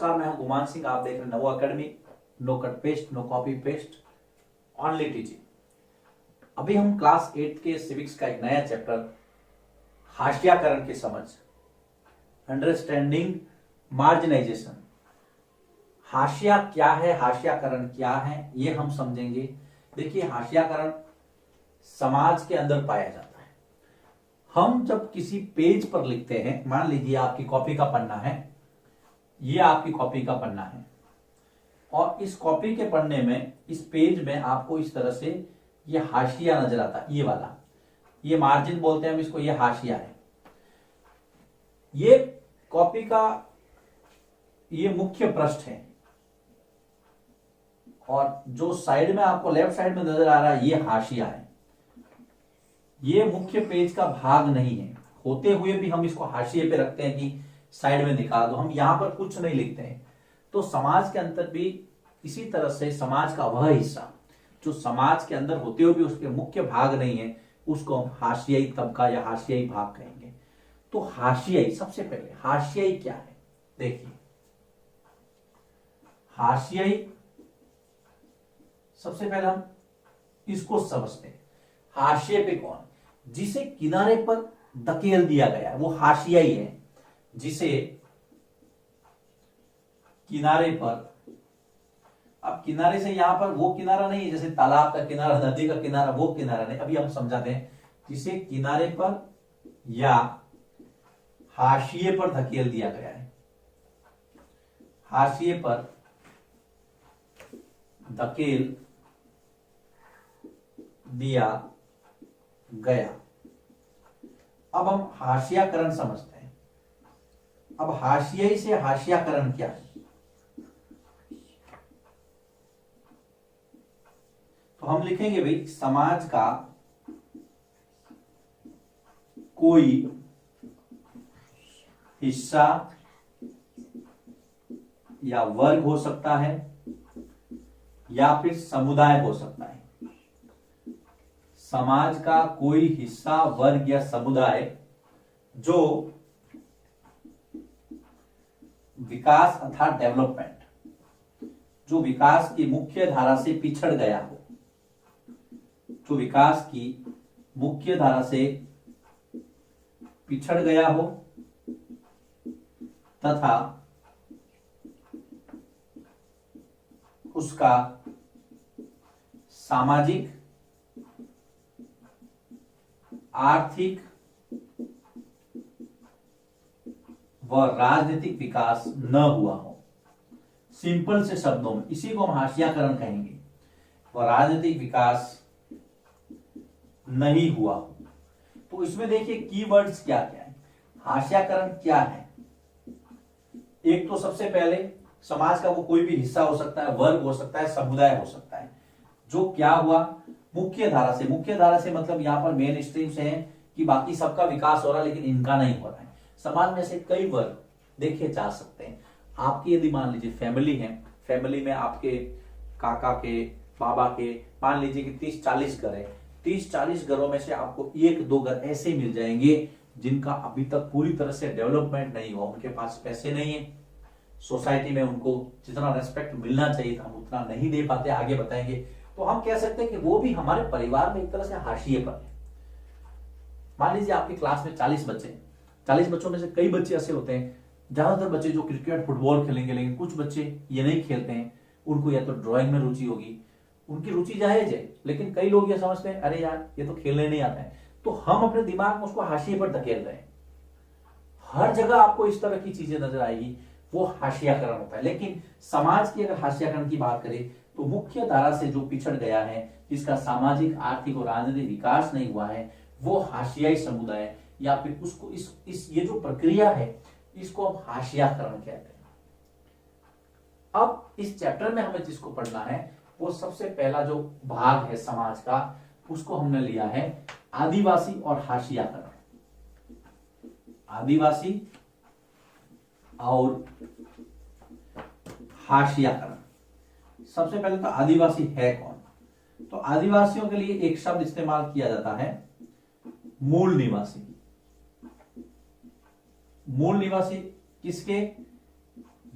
नमस्कार, मैं हूं गुमान सिंह। आप देख रहे हैं Navo academy. No cut paste, no copy paste, only teaching. अभी हम क्लास 8 के सिविक्स का एक नया चैप्टर हाशियाकरण की समझ, अंडरस्टैंडिंग मार्जिनाइजेशन। हाशिया क्या है, हाशियाकरण क्या है, ये हम समझेंगे। देखिए, हाशियाकरण समाज के अंदर पाया जाता है। हम जब किसी पेज पर लिखते हैं, मान लीजिए आपकी कॉपी का पन्ना है, ये आपकी कॉपी का पन्ना है, और इस कॉपी के पन्ने में, इस पेज में आपको इस तरह से ये हाशिया नजर आता है। ये वाला, ये मार्जिन बोलते हैं हम इसको, ये हाशिया है। ये कॉपी का ये मुख्य पृष्ठ है, और जो साइड में आपको लेफ्ट साइड में नजर आ रहा है, ये हाशिया है। ये मुख्य पेज का भाग नहीं है, होते हुए भी हम इसको हाशिए पे रखते हैं कि साइड में निकाल दो। हम यहां पर कुछ नहीं लिखते हैं। तो समाज के अंदर भी इसी तरह से समाज का वह हिस्सा जो समाज के अंदर होते हुए भी उसके मुख्य भाग नहीं है, उसको हम हाशियाई तबका या हाशियाई भाग कहेंगे। तो हाशियाई, सबसे पहले हाशियाई क्या है, देखिए। हाशियाई, सबसे पहले हम इसको समझते हैं। हाशिए पे कौन, जिसे किनारे पर धकेल दिया गया है, वो हाशियाई है। जिसे किनारे पर, अब किनारे से यहां पर वो किनारा नहीं है जैसे तालाब का किनारा, नदी का किनारा, वो किनारा नहीं। अभी हम समझाते हैं, जिसे किनारे पर या हाशिए पर धकेल दिया गया है। हाशिए पर धकेल दिया गया। अब हम हाशियाकरण समझते हैं। अब हाशियाई से हाशियाकरण क्या है, तो हम लिखेंगे भाई, समाज का कोई हिस्सा या वर्ग हो सकता है, या फिर समुदाय हो सकता है। समाज का कोई हिस्सा, वर्ग या समुदाय जो विकास अर्थात डेवलपमेंट, जो विकास की मुख्य धारा से पिछड़ गया हो, जो विकास की मुख्य धारा से पिछड़ गया हो, तथा उसका सामाजिक, आर्थिक व राजनीतिक विकास न हुआ हो। सिंपल से शब्दों में इसी को हम हाशियाकरण कहेंगे। वह राजनीतिक विकास नहीं हुआ हो। तो इसमें देखिए कीवर्ड्स क्या क्या है, हाशियाकरण क्या है। एक तो सबसे पहले समाज का वो कोई भी हिस्सा हो सकता है, वर्ग हो सकता है, समुदाय हो सकता है, जो क्या हुआ, मुख्य धारा से। मुख्य धारा से मतलब यहां पर मेन स्ट्रीम से है कि बाकी सबका विकास हो रहा है लेकिन इनका नहीं हो रहा है। समाज में से कई वर्ग देखे जा सकते हैं। आपकी यदि मान लीजिए फैमिली है, फैमिली में आपके काका के, बाबा के, मान लीजिए कि 30-40 घर है। 30-40 घरों में से आपको 1-2 घर ऐसे मिल जाएंगे जिनका अभी तक पूरी तरह से डेवलपमेंट नहीं हुआ। उनके पास पैसे नहीं है, सोसाइटी में उनको जितना रेस्पेक्ट मिलना चाहिए था हम उतना नहीं दे पाते, आगे बताएंगे। तो हम कह सकते हैं कि वो भी हमारे परिवार में एक तरह से हाशिए पर है। मान लीजिए आपकी क्लास में 40 बच्चे हैं, 40 बच्चों में से कई बच्चे ऐसे होते हैं, ज्यादातर बच्चे जो क्रिकेट फुटबॉल खेलेंगे, लेकिन कुछ बच्चे ये नहीं खेलते हैं। उनको या तो ड्राइंग में रुचि होगी, उनकी रुचि जायज है, लेकिन कई लोग ये समझते हैं अरे यार ये तो खेलने नहीं आता है, तो हम अपने दिमाग में उसको हाशिए पर धकेल रहे हैं। हर जगह आपको इस तरह की चीजें नजर आएगी, वो हाशियाकरण होता है। लेकिन समाज की अगर हाशियाकरण की बात करें तो मुख्य धारा से जो पिछड़ गया है, जिसका सामाजिक, आर्थिक और राजनीतिक विकास नहीं हुआ है, वो हाशियाई समुदाय, या फिर उसको इस ये जो प्रक्रिया है इसको हम हाशियाकरण कहते हैं। अब इस चैप्टर में हमें जिसको पढ़ना है, वो सबसे पहला जो भाग है समाज का, उसको हमने लिया है आदिवासी और हाशियाकरण। आदिवासी और हाशियाकरण। सबसे पहले तो आदिवासी है कौन, तो आदिवासियों के लिए एक शब्द इस्तेमाल किया जाता है, मूल निवासी। मूल निवासी किसके,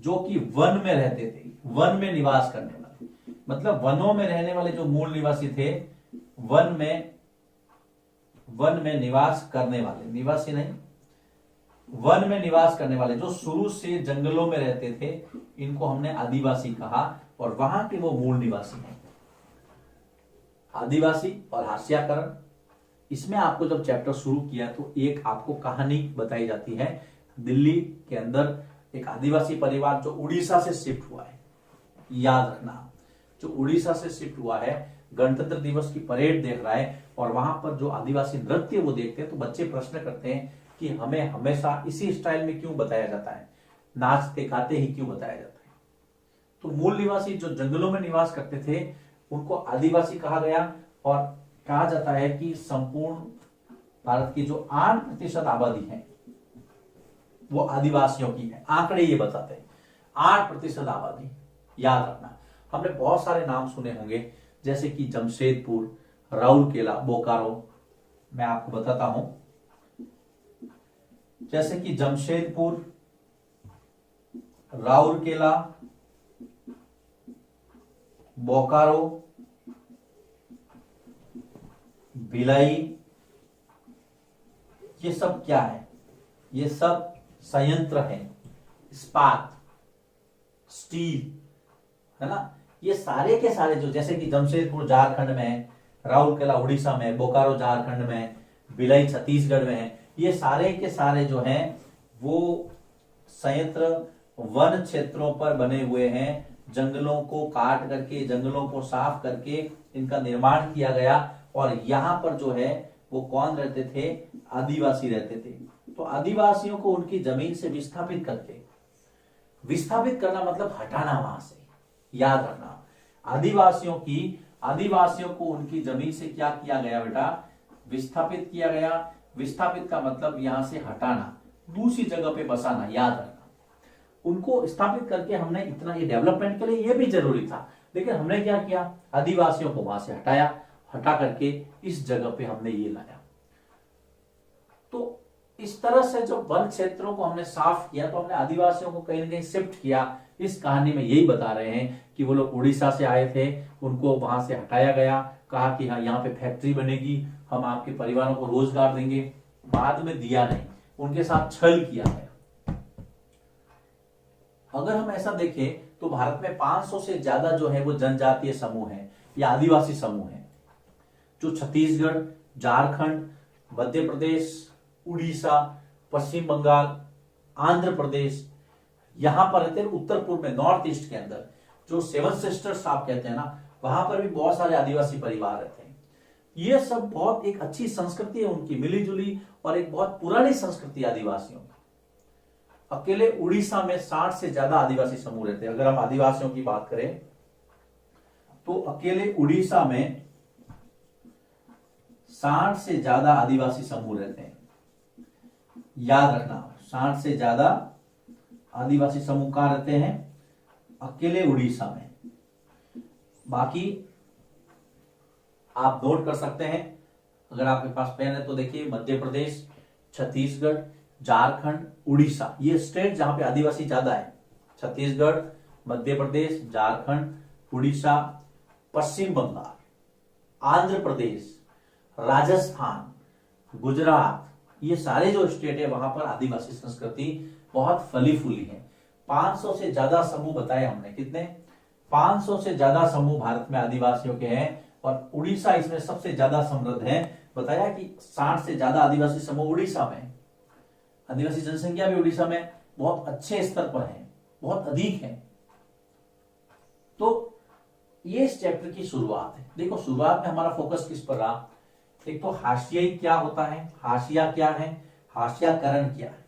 जो कि वन में रहते थे, वन में निवास करने वाले, मतलब वनों में रहने वाले जो मूल निवासी थे, वन में निवास करने वाले, निवासी नहीं, वन में निवास करने वाले जो शुरू से जंगलों में रहते थे, इनको हमने आदिवासी कहा, और वहां के वो मूल निवासी हैं। आदिवासी और हास्याकरण, इसमें आपको जब चैप्टर शुरू किया तो एक आपको कहानी बताई जाती है। दिल्ली के अंदर एक आदिवासी परिवार जो उड़ीसा से शिफ्ट हुआ है, याद रखना, जो उड़ीसा से शिफ्ट हुआ है, गणतंत्र दिवस की परेड देख रहा है, और वहां पर जो आदिवासी नृत्य वो देखते हैं, तो बच्चे प्रश्न करते हैं कि हमें हमेशा इसी स्टाइल में क्यों बताया जाता है, नाचते गाते ही क्यों बताया जाता है। तो मूल निवासी जो जंगलों में निवास करते थे उनको आदिवासी कहा गया, और कहा जाता है कि संपूर्ण भारत की जो 8% आबादी है वो आदिवासियों की है। आंकड़े ये बताते हैं 8% आबादी, याद रखना। हमने बहुत सारे नाम सुने होंगे, जैसे कि जमशेदपुर, राउरकेला, बोकारो। मैं आपको बताता हूं, जैसे कि जमशेदपुर, राउरकेला, बोकारो, भिलाई, ये सब क्या है, ये सब संयंत्र हैं, इस्पात, स्टील, है ना। ये सारे के सारे जो, जैसे कि जमशेदपुर झारखंड में है, राउरकेला उड़ीसा में, बोकारो झारखंड में, भिलाई छत्तीसगढ़ में है, ये सारे के सारे जो हैं वो संयंत्र वन क्षेत्रों पर बने हुए हैं। जंगलों को काट करके, जंगलों को साफ करके इनका निर्माण किया गया, और यहां पर जो है वो कौन रहते थे, आदिवासी रहते थे। तो आदिवासियों को उनकी जमीन से विस्थापित करके, विस्थापित करना मतलब हटाना वहां से, याद रखना। आदिवासियों को उनकी जमीन से क्या किया गया बेटा, विस्थापित किया गया। विस्थापित का मतलब यहां से हटाना, दूसरी जगह पे बसाना, याद रखना। उनको स्थापित करके हमने इतना, ये डेवलपमेंट के लिए ये भी जरूरी था, लेकिन हमने क्या किया, आदिवासियों को वहां से हटाया, हटा करके इस जगह पे हमने ये लाया। तो इस तरह से जब वन क्षेत्रों को हमने साफ किया तो हमने आदिवासियों को कहीं ना कहीं शिफ्ट किया। इस कहानी में यही बता रहे हैं कि वो लोग उड़ीसा से आए थे, उनको वहां से हटाया गया, कहा कि हाँ यहाँ पे फैक्ट्री बनेगी, हम आपके परिवारों को रोजगार देंगे। बाद में दिया नहीं, उनके साथ छल किया गया। अगर हम ऐसा देखें तो भारत में 500 से ज्यादा जो है वो जनजातीय समूह है या आदिवासी समूह है, जो छत्तीसगढ़, झारखंड, मध्य प्रदेश, उड़ीसा, पश्चिम बंगाल, आंध्र प्रदेश, यहां पर रहते हैं। उत्तर पूर्व में, नॉर्थ ईस्ट के अंदर जो सेवन सिस्टर्स आप कहते हैं ना, वहां पर भी बहुत सारे आदिवासी परिवार रहते हैं। ये सब बहुत एक अच्छी संस्कृति है उनकी, मिली जुली, और एक बहुत पुरानी संस्कृति आदिवासियों की। अकेले उड़ीसा में 60 से ज्यादा आदिवासी समूह रहते हैं। अगर हम आदिवासियों की बात करें तो अकेले उड़ीसा में 60 से ज्यादा आदिवासी समूह रहते हैं, याद रखना। 60 से ज्यादा आदिवासी समूह कहां रहते हैं, अकेले उड़ीसा में। बाकी आप नोट कर सकते हैं, अगर आपके पास पेन है तो देखिए, मध्य प्रदेश, छत्तीसगढ़, झारखंड, उड़ीसा, ये स्टेट जहां पे आदिवासी ज्यादा है। छत्तीसगढ़, मध्य प्रदेश, झारखंड, उड़ीसा, पश्चिम बंगाल, आंध्र प्रदेश, राजस्थान, गुजरात, ये सारे जो स्टेट है वहां पर आदिवासी संस्कृति बहुत फली फूली है। 500 से ज्यादा समूह बताए हमने, कितने, 500 से ज्यादा समूह भारत में आदिवासियों के हैं, और उड़ीसा इसमें सबसे ज्यादा समृद्ध है। बताया कि 60 से ज्यादा आदिवासी समूह उड़ीसा में, आदिवासी जनसंख्या भी उड़ीसा में बहुत अच्छे स्तर पर है, बहुत अधिक है। तो ये इस चैप्टर की शुरुआत है। देखो शुरुआत में हमारा फोकस किस पर रहा, एक तो हाशियाई क्या होता है, हाशिया क्या है, हाशियाकरण क्या है।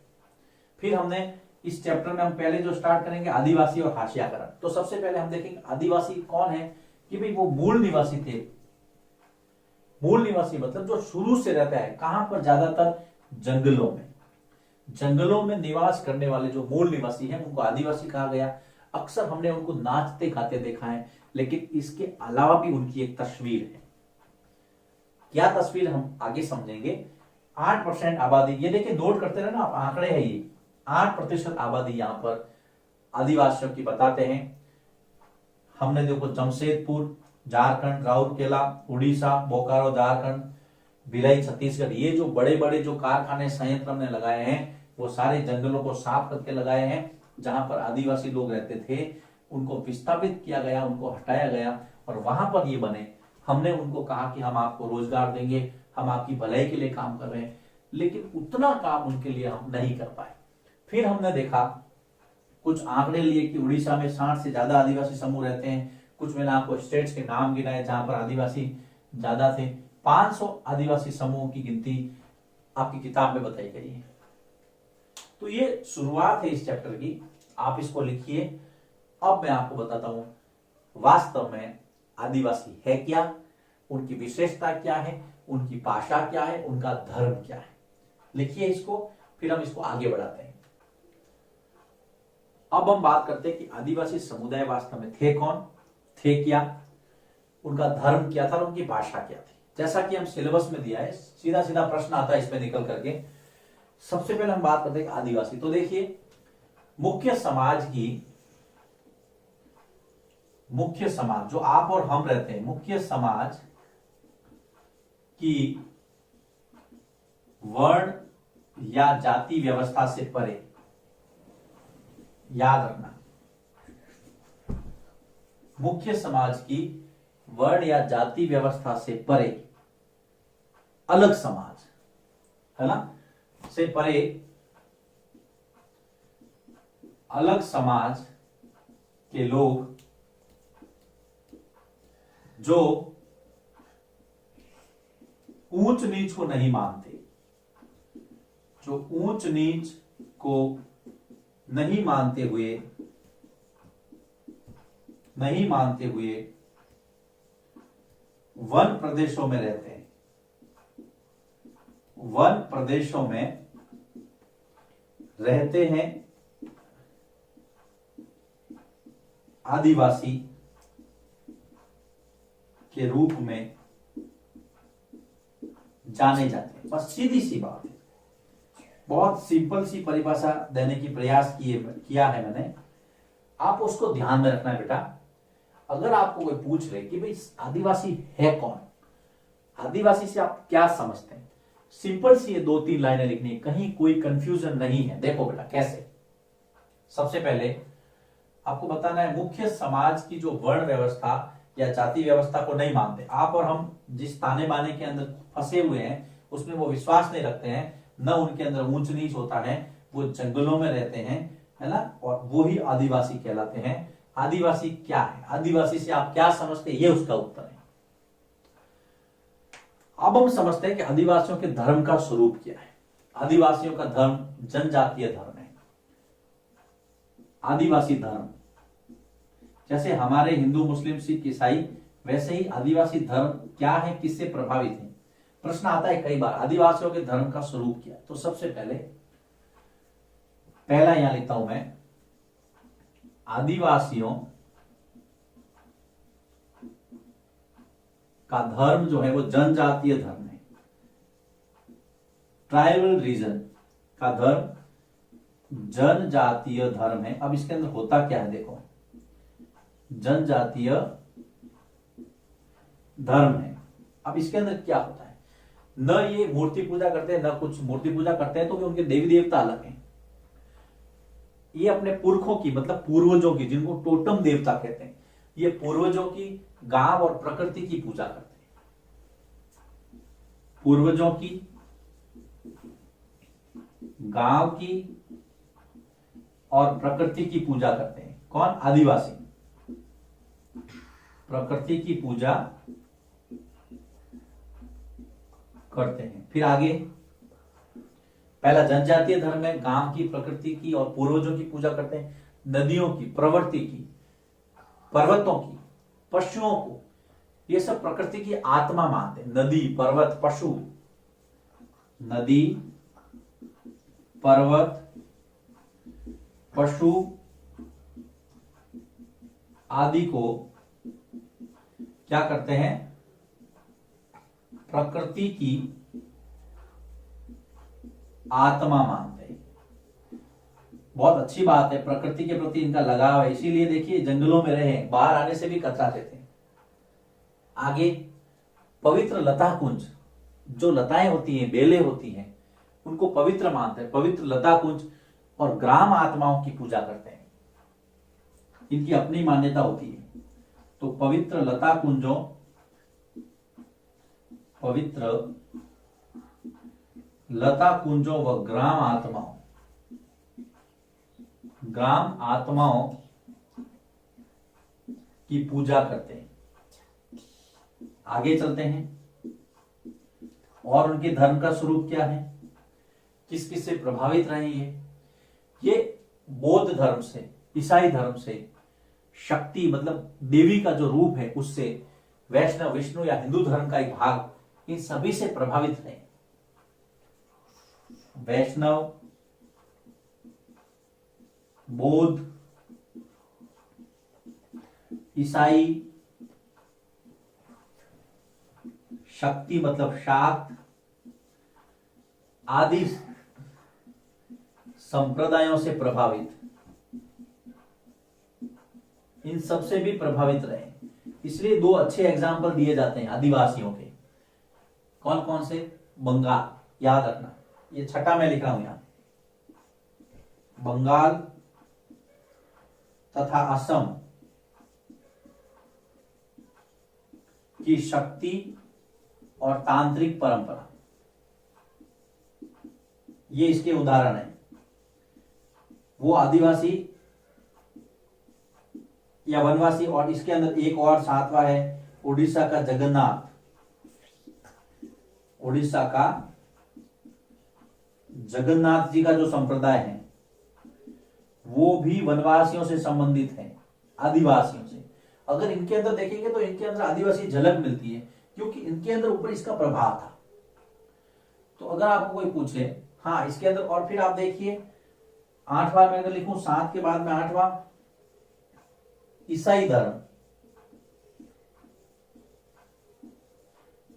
फिर हमने इस चैप्टर में हम पहले जो स्टार्ट करेंगे आदिवासी और हाशियाकरण। तो सबसे पहले हम देखेंगे आदिवासी कौन है, कि भाई वो मूल निवासी थे। मूल निवासी मतलब जो शुरू से रहता है, कहां पर, ज्यादातर जंगलों में। जंगलों में निवास करने वाले जो मूल निवासी हैं उनको आदिवासी कहा गया। अक्सर हमने उनको नाचते गाते देखा है, लेकिन इसके अलावा भी उनकी एक तस्वीर है। क्या तस्वीर हम आगे समझेंगे। 8% आबादी, ये देखिए नोट करते रहे ना आप, आंकड़े है ये। 8% आबादी यहाँ पर आदिवासियों की बताते हैं। हमने देखो जमशेदपुर झारखंड, राउरकेला उड़ीसा, बोकारो झारखंड, भिलाई छत्तीसगढ़, ये जो बड़े बड़े जो कारखाने संयंत्र हमने लगाए हैं वो सारे जंगलों को साफ करके लगाए हैं। जहां पर आदिवासी लोग रहते थे उनको विस्थापित किया गया, उनको हटाया गया और वहां पर ये बने। हमने उनको कहा कि हम आपको रोजगार देंगे, हम आपकी भलाई के लिए काम कर रहे हैं, लेकिन उतना काम उनके लिए हम नहीं कर पाए। फिर हमने देखा कुछ आंकड़े लिए कि उड़ीसा में 60 से ज्यादा आदिवासी समूह रहते हैं। कुछ मैंने आपको स्टेट्स के नाम गिनाए जहां पर आदिवासी ज्यादा थे। 500 आदिवासी समूह की गिनती आपकी किताब में बताई गई है। तो ये शुरुआत है इस चैप्टर की, आप इसको लिखिए। अब मैं आपको बताता हूं वास्तव में आदिवासी है क्या, उनकी विशेषता क्या है, उनकी भाषा क्या है, उनका धर्म क्या है। लिखिए इसको, फिर हम इसको आगे बढ़ाते हैं। अब हम बात करते हैं कि आदिवासी समुदाय वास्तव में थे कौन, थे क्या, उनका धर्म क्या था और उनकी भाषा क्या थी। जैसा कि हम सिलेबस में दिया है, सीधा सीधा प्रश्न आता है इसमें निकल करके। सबसे पहले हम बात करते हैं आदिवासी। तो देखिए मुख्य समाज जो आप और हम रहते हैं, मुख्य समाज की वर्ण या जाति व्यवस्था से परे, याद रखना, मुख्य समाज की वर्ण या जाति व्यवस्था से परे अलग समाज है ना, से परे अलग समाज के लोग जो ऊंच नीच को नहीं मानते, जो ऊंच नीच को नहीं मानते हुए वन प्रदेशों में रहते हैं, वन प्रदेशों में रहते हैं आदिवासी के रूप में जाने जाते हैं। बस सीधी सी बात है, बहुत सिंपल सी परिभाषा देने की प्रयास किया है मैंने, आप उसको ध्यान में रखना है बेटा। अगर आपको कोई पूछ ले कि भाई आदिवासी है कौन, आदिवासी से आप क्या समझते हैं, सिंपल सी ये 2-3 लाइनें लिखनी है, कहीं कोई कंफ्यूजन नहीं है। देखो बेटा कैसे, सबसे पहले आपको बताना है मुख्य समाज की जो वर्ण व्यवस्था या जाति व्यवस्था को नहीं मानते। आप और हम जिस ताने बाने के अंदर फंसे हुए हैं उसमें वो विश्वास नहीं रखते हैं, न उनके अंदर ऊंच नीच होता है, वो जंगलों में रहते हैं, है ना, और वो ही आदिवासी कहलाते हैं। आदिवासी क्या है, आदिवासी से आप क्या समझते हैं, ये उसका उत्तर है। अब हम समझते हैं कि आदिवासियों के धर्म का स्वरूप क्या है। आदिवासियों का धर्म जनजातीय धर्म है। आदिवासी धर्म जैसे हमारे हिंदू मुस्लिम सिख ईसाई, वैसे ही आदिवासी धर्म क्या है, किससे प्रभावित है। प्रश्न आता है कई बार आदिवासियों के धर्म का स्वरूप क्या है। तो सबसे पहला यहां लिखता हूं मैं, आदिवासियों का धर्म जो है वो जनजातीय धर्म है। ट्राइबल रीजन का धर्म जनजातीय धर्म है। अब इसके अंदर होता क्या है, देखो जनजातीय धर्म है। अब इसके अंदर क्या होता है, न ये मूर्ति पूजा करते हैं, न कुछ मूर्ति पूजा करते हैं, तो भी उनके देवी देवता अलग हैं। ये अपने पुरखों की, मतलब पूर्वजों की, जिनको टोटम देवता कहते हैं, ये पूर्वजों की, गांव और प्रकृति की पूजा करते हैं। पूर्वजों की, गांव की और प्रकृति की पूजा करते हैं। कौन, आदिवासी प्रकृति की पूजा करते हैं। फिर आगे, पहला जनजातीय धर्म है, गांव की, प्रकृति की और पूर्वजों की पूजा करते हैं। नदियों की, प्रवृत्ति की, पर्वतों की, पशुओं को, ये सब प्रकृति की आत्मा मानते हैं। नदी, पर्वत, पशु, नदी, पर्वत, पशु आदि को क्या करते हैं, प्रकृति की आत्मा मानते हैं। बहुत अच्छी बात है, प्रकृति के प्रति इनका लगाव है, इसीलिए देखिए जंगलों में रहे, बाहर आने से भी कतराते थे। आगे पवित्र लता कुंज, जो लताएं होती हैं, बेलें होती हैं, उनको पवित्र मानते हैं, पवित्र लता कुंज, और ग्राम आत्माओं की पूजा करते हैं, इनकी अपनी मान्यता होती है। तो पवित्र लता कुंजों, पवित्र लता कुंजों व ग्राम आत्माओं, ग्राम आत्माओं की पूजा करते हैं। आगे चलते हैं, और उनके धर्म का स्वरूप क्या है, किस किस से प्रभावित रहे ये बौद्ध धर्म से, ईसाई धर्म से, शक्ति मतलब देवी का जो रूप है उससे, वैष्णव, विष्णु या हिंदू धर्म का एक भाग, इन सभी से प्रभावित रहे। वैष्णव, बौद्ध, ईसाई, शक्ति मतलब शाक्त आदि संप्रदायों से प्रभावित, इन सबसे भी प्रभावित रहे। इसलिए दो अच्छे एग्जाम्पल दिए जाते हैं आदिवासियों के। कौन कौन से? बंगाल, याद रखना, ये छठा मैं लिखा हूं यहां, बंगाल तथा असम की शक्ति और तांत्रिक परंपरा, ये इसके उदाहरण है। वो आदिवासी या वनवासी, और इसके अंदर एक और सातवां है उड़ीसा का जगन्नाथ, उड़ीसा का जगन्नाथ जी का जो संप्रदाय है वो भी वनवासियों से संबंधित है, आदिवासियों से। अगर इनके अंदर देखेंगे तो इनके अंदर आदिवासी झलक मिलती है, क्योंकि इनके अंदर ऊपर इसका प्रभाव था। तो अगर आपको कोई पूछे, हाँ इसके अंदर, और फिर आप देखिए 8वां में अगर लिखूं, 7 के बाद में 8वां, ईसाई धर्म।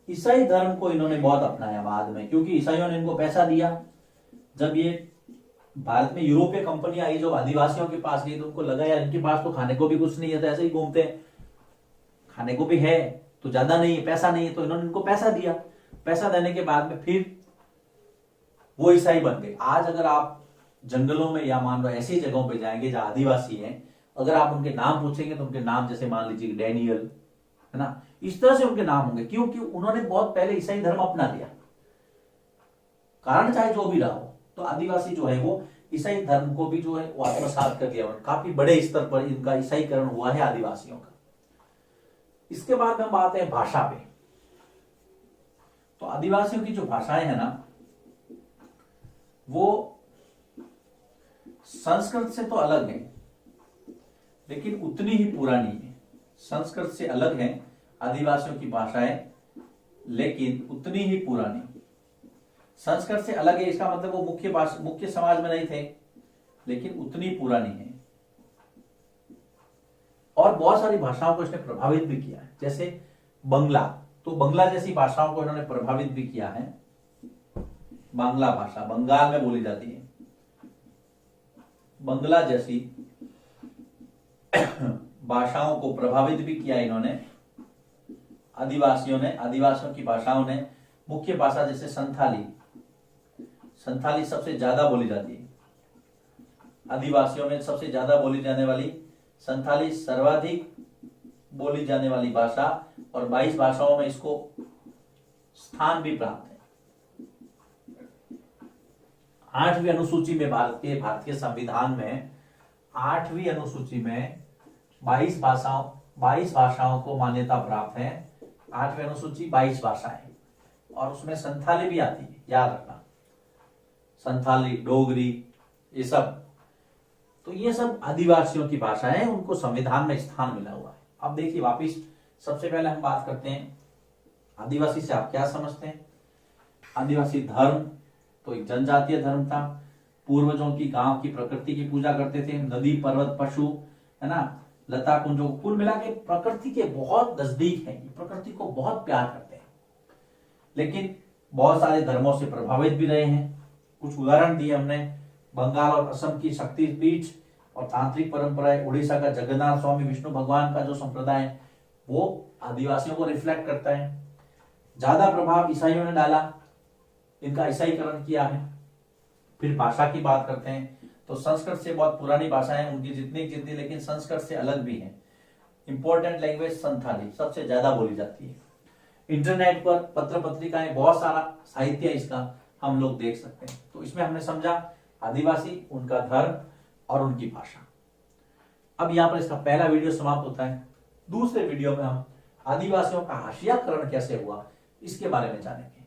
ईसाई धर्म को इन्होंने बहुत अपनाया बाद में, क्योंकि ईसाइयों ने इनको पैसा दिया। जब ये भारत में यूरोपीय कंपनियां आई जो आदिवासियों के पास गई, तो उनको लगा यार इनके पास तो खाने को भी कुछ नहीं है, तो ऐसे ही घूमते हैं, खाने को भी है तो ज्यादा नहीं है, पैसा नहीं है, तो इन्होंने इनको पैसा दिया। पैसा देने के बाद में फिर वो ईसाई बन गए। आज अगर आप जंगलों में या मान लो ऐसी जगहों पे जाएंगे जहां आदिवासी हैं, अगर आप उनके नाम पूछेंगे तो उनके नाम जैसे मान लीजिए डैनियल, है ना, इस तरह से उनके नाम होंगे, क्योंकि उन्होंने बहुत पहले ईसाई धर्म अपना लिया, कारण चाहे जो भी रहा हो। तो आदिवासी जो है वो ईसाई धर्म को भी जो है वो आत्मसात कर लिया, काफी बड़े स्तर पर इनका ईसाईकरण हुआ है आदिवासियों का। इसके बाद हम बात है भाषा पे। तो आदिवासियों की जो भाषाएं है ना, वो संस्कृत से तो अलग है, लेकिन उतनी ही पुरानी है। संस्कृत से अलग है आदिवासियों की भाषाएं, लेकिन उतनी ही पुरानी। संस्कृत से अलग है, इसका मतलब वो मुख्य समाज में नहीं थे, लेकिन उतनी पुरानी है। और बहुत सारी भाषाओं को इसने प्रभावित भी किया है, जैसे बंगला। तो बंगला जैसी भाषाओं को इन्होंने प्रभावित भी किया है। बांग्ला भाषा बंगाल में बोली जाती है, बंगला जैसी भाषाओं को प्रभावित भी किया इन्होंने, आदिवासियों ने। आदिवासियों की भाषाओं ने मुख्य भाषा जैसे संथाली, संथाली सबसे ज्यादा बोली जाती है आदिवासियों में। सबसे ज्यादा बोली जाने वाली संथाली सर्वाधिक बोली जाने वाली भाषा, और 22 भाषाओं में इसको स्थान भी प्राप्त है। 8वीं अनुसूची में, भारतीय संविधान में 8वीं अनुसूची में 22 भाषाओं को मान्यता प्राप्त है। 8वीं अनुसूची 22 भाषाएं, और उसमें संथाली भी आती है, याद रखना, संथाली, डोगरी, ये सब। तो ये सब आदिवासियों की भाषाएं, उनको संविधान में स्थान मिला हुआ है। अब देखिए वापिस, सबसे पहले हम बात करते हैं आदिवासी से आप क्या समझते हैं। आदिवासी धर्म तो एक जनजातीय धर्म था, पूर्वजों की, गांव की, प्रकृति की पूजा करते थे, नदी, पर्वत, पशु, है ना, लता कुंजों, कुल मिला के प्रकृति के बहुत नजदीक है, प्रकृति को बहुत प्यार करते हैं। लेकिन बहुत सारे धर्मों से प्रभावित भी रहे हैं। कुछ उदाहरण दिए हमने, बंगाल और असम की शक्तिपीठ और तांत्रिक परंपराएं, उड़ीसा का जगन्नाथ स्वामी विष्णु भगवान का जो संप्रदाय है वो आदिवासियों को रिफ्लेक्ट करता है। ज्यादा प्रभाव ईसाइयों ने डाला, इनका ईसाईकरण किया है। फिर भाषा की बात करते हैं तो संस्कृत से बहुत पुरानी भाषा है उनकी जितनी, लेकिन संस्कृत से अलग भी है। इंपॉर्टेंट लैंग्वेज संथाली सबसे ज्यादा बोली जाती है। इंटरनेट पर पत्र पत्रिकाएं, बहुत सारा साहित्य इसका हम लोग देख सकते हैं। तो इसमें हमने समझा आदिवासी, उनका धर्म और उनकी भाषा। अब यहाँ पर इसका पहला वीडियो समाप्त होता है। दूसरे वीडियो में हम आदिवासियों का हाशियाकरण कैसे हुआ इसके बारे में जानेंगे।